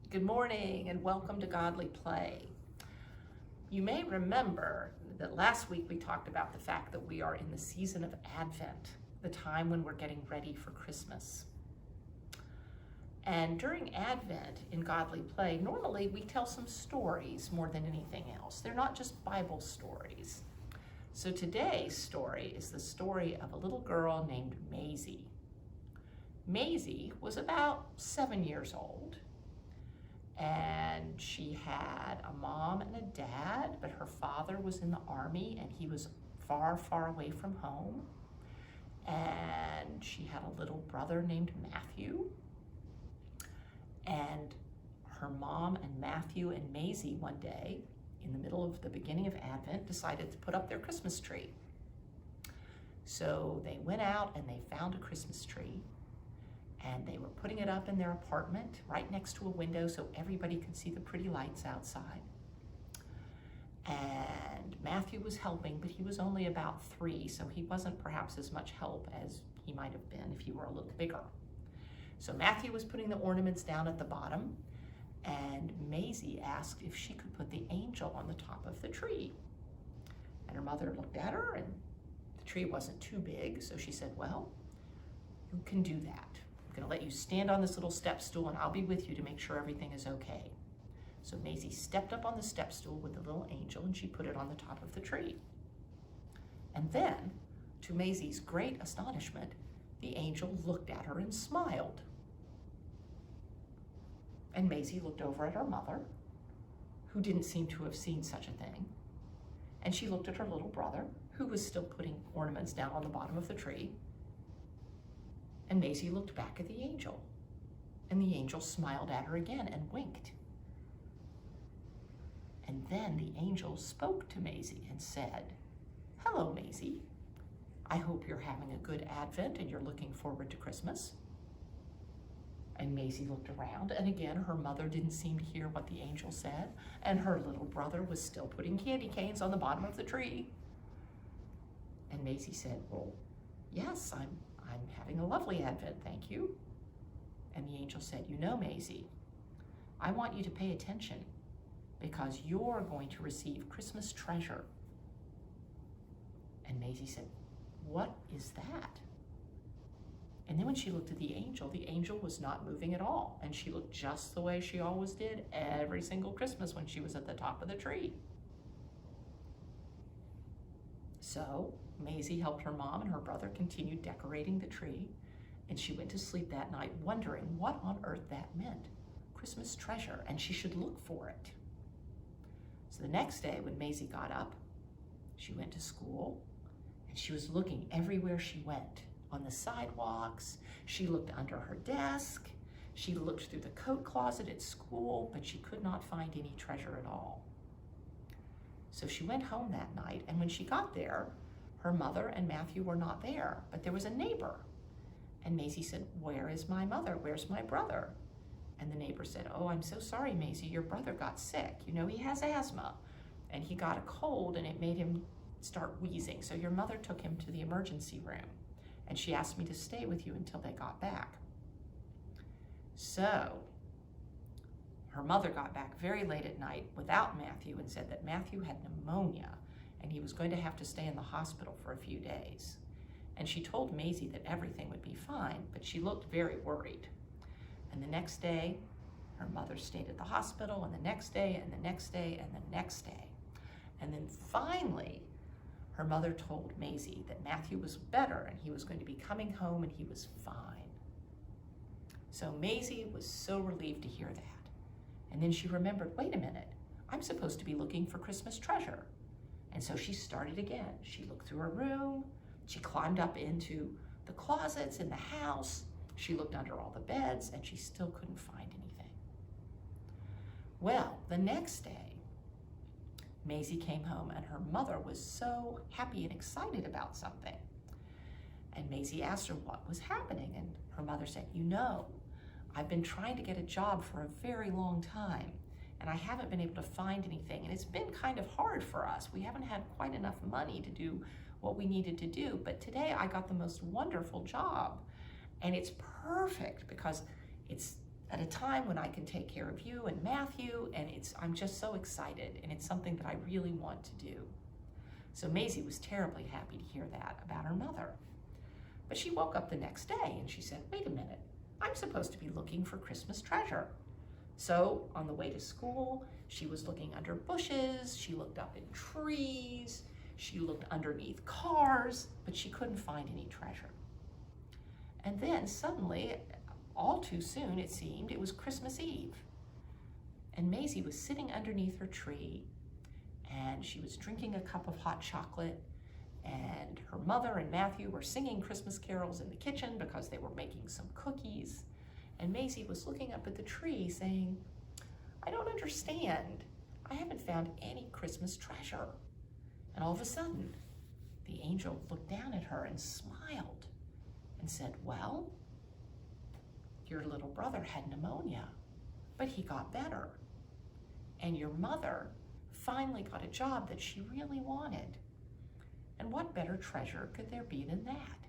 Good morning and welcome to Godly Play. You may remember that last week we talked about the fact that we are in the season of Advent, the time when we're getting ready for Christmas. And during Advent in Godly Play, normally we tell some stories more than anything else. They're not just Bible stories. So today's story is the story of a little girl named Maisie. Maisie was about 7 years old. And she had a mom and a dad, but her father was in the army and he was far, far away from home. And she had a little brother named Matthew. And her mom and Matthew and Maisie one day, in the middle of the beginning of Advent, decided to put up their Christmas tree. So they went out and they found a Christmas tree. And they were putting it up in their apartment right next to a window so everybody could see the pretty lights outside. And Matthew was helping, but he was only about 3, so he wasn't perhaps as much help as he might have been if he were a little bigger. So Matthew was putting the ornaments down at the bottom, and Maisie asked if she could put the angel on the top of the tree. And her mother looked at her, and the tree wasn't too big, so she said, "Well, you can do that. I'm going to let you stand on this little step stool and I'll be with you to make sure everything is okay." So Maisie stepped up on the step stool with the little angel and she put it on the top of the tree. And then, to Maisie's great astonishment, the angel looked at her and smiled. And Maisie looked over at her mother, who didn't seem to have seen such a thing. And she looked at her little brother, who was still putting ornaments down on the bottom of the tree. And Maisie looked back at the angel, and the angel smiled at her again and winked. And then the angel spoke to Maisie and said, "Hello, Maisie. I hope you're having a good Advent and you're looking forward to Christmas." And Maisie looked around, and again, her mother didn't seem to hear what the angel said, and her little brother was still putting candy canes on the bottom of the tree. And Maisie said, "Well, yes, I'm having a lovely Advent, thank you." And the angel said, "You know, Maisie, I want you to pay attention because you're going to receive Christmas treasure." And Maisie said, "What is that?" And then when she looked at the angel was not moving at all. And she looked just the way she always did every single Christmas when she was at the top of the tree. So Maisie helped her mom and her brother continue decorating the tree, and she went to sleep that night wondering what on earth that meant. Christmas treasure, and she should look for it. So the next day when Maisie got up, she went to school, and she was looking everywhere she went. On the sidewalks, she looked under her desk, she looked through the coat closet at school, but she could not find any treasure at all. So she went home that night, and when she got there, her mother and Matthew were not there, but there was a neighbor. And Maisie said, "Where is my mother? Where's my brother?" And the neighbor said, "Oh, I'm so sorry, Maisie, your brother got sick. You know, he has asthma, and he got a cold, and it made him start wheezing. So your mother took him to the emergency room, and she asked me to stay with you until they got back." So her mother got back very late at night without Matthew and said that Matthew had pneumonia and he was going to have to stay in the hospital for a few days. And she told Maisie that everything would be fine, but she looked very worried. And the next day, her mother stayed at the hospital, and the next day, and the next day, and the next day. And then finally, her mother told Maisie that Matthew was better and he was going to be coming home and he was fine. So Maisie was so relieved to hear that. And then she remembered, wait a minute, I'm supposed to be looking for Christmas treasure. And so she started again. She looked through her room, she climbed up into the closets in the house, she looked under all the beds, and she still couldn't find anything. Well, the next day, Maisie came home and her mother was so happy and excited about something. And Maisie asked her what was happening, and her mother said, "You know, I've been trying to get a job for a very long time, and I haven't been able to find anything, and it's been kind of hard for us. We haven't had quite enough money to do what we needed to do, but today I got the most wonderful job, and it's perfect because it's at a time when I can take care of you and Matthew, and I'm just so excited, and it's something that I really want to do. So Maisie was terribly happy to hear that about her mother. But she woke up the next day and she said, wait a minute, I'm supposed to be looking for Christmas treasure. So on the way to school, she was looking under bushes, she looked up in trees, she looked underneath cars, but she couldn't find any treasure. And then suddenly, all too soon it seemed, it was Christmas Eve. And Maisie was sitting underneath her tree, and she was drinking a cup of hot chocolate, and her mother and Matthew were singing Christmas carols in the kitchen because they were making some cookies. And Maisie was looking up at the tree saying, I don't understand. I haven't found any Christmas treasure. And all of a sudden, the angel looked down at her and smiled and said, well, your little brother had pneumonia, but he got better. And your mother finally got a job that she really wanted. And what better treasure could there be than that?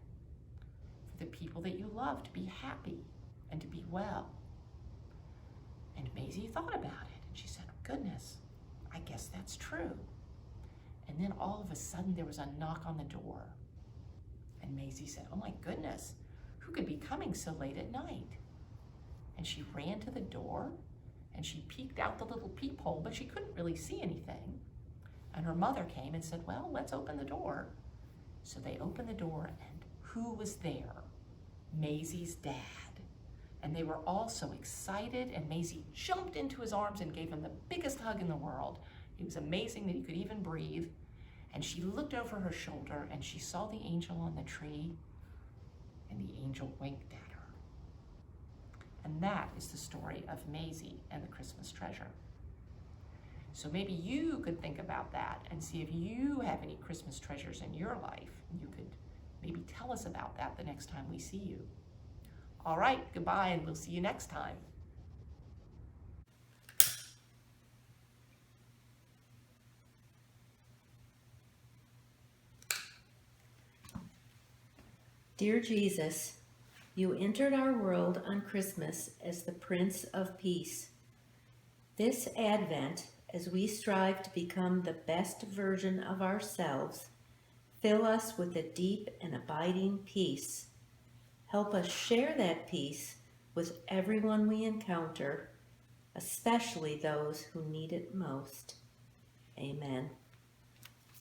For the people that you love to be happy and to be well. And Maisie thought about it, and she said, goodness, I guess that's true. And then all of a sudden there was a knock on the door. And Maisie said, oh my goodness, who could be coming so late at night? And she ran to the door, and she peeked out the little peephole, but she couldn't really see anything. And her mother came and said, well, let's open the door. So they opened the door, and who was there? Maisie's dad. And they were all so excited, and Maisie jumped into his arms and gave him the biggest hug in the world. It was amazing that he could even breathe. And she looked over her shoulder, and she saw the angel on the tree, and the angel winked at her. And that is the story of Maisie and the Christmas treasure. So maybe you could think about that and see if you have any Christmas treasures in your life. You could maybe tell us about that the next time we see you. All right, goodbye, and we'll see you next time. Dear Jesus, you entered our world on Christmas as the Prince of Peace. This Advent, as we strive to become the best version of ourselves, fill us with a deep and abiding peace. Help us share that peace with everyone we encounter, especially those who need it most. Amen.